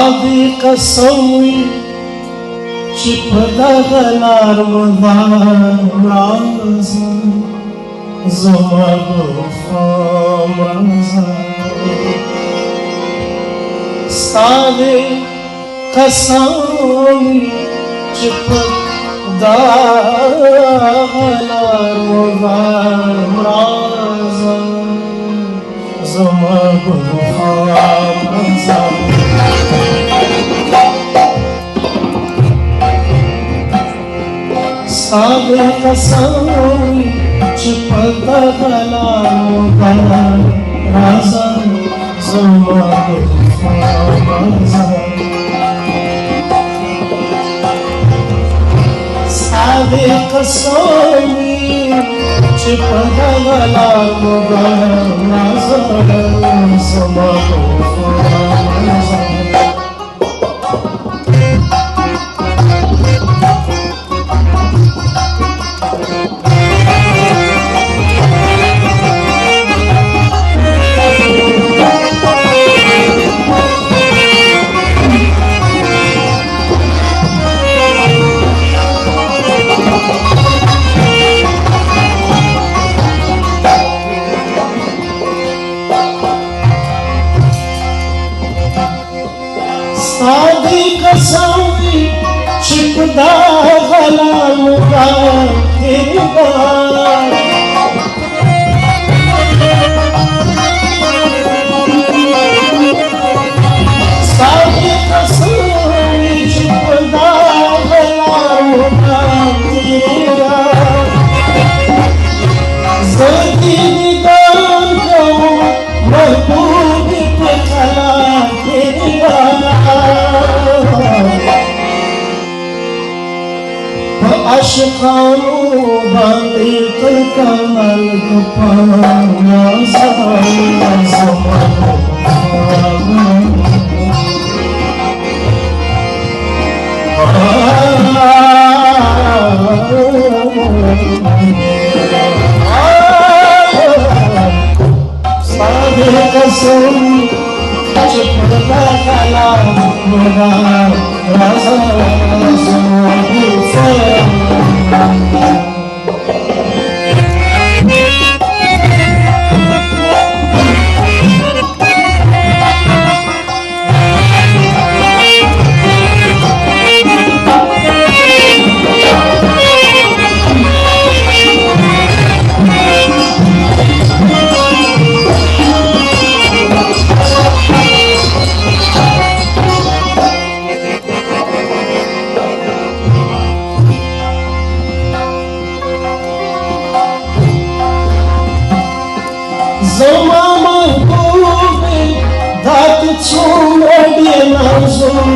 صادق صوي شپدغلار مدار رازا زما گفتم رازا صادق صوي شپدغلار مدار رازا زما گفتم رازا صادق صوي شپدغلار مدار رازا زما گفتم رازا صادق صوي شپدغلار مدار رازا زما گفتم رازا صادق صوي شپدغلار مدار صادق صوي شپدغلار مدار زدي دیدار کوم محبوب په کلام عاشقانو باندې تل کمال کپانا زما صادق صوي شپدغلار مدار رازا زما گفتم زما محبوب دات څومره ډېر نازول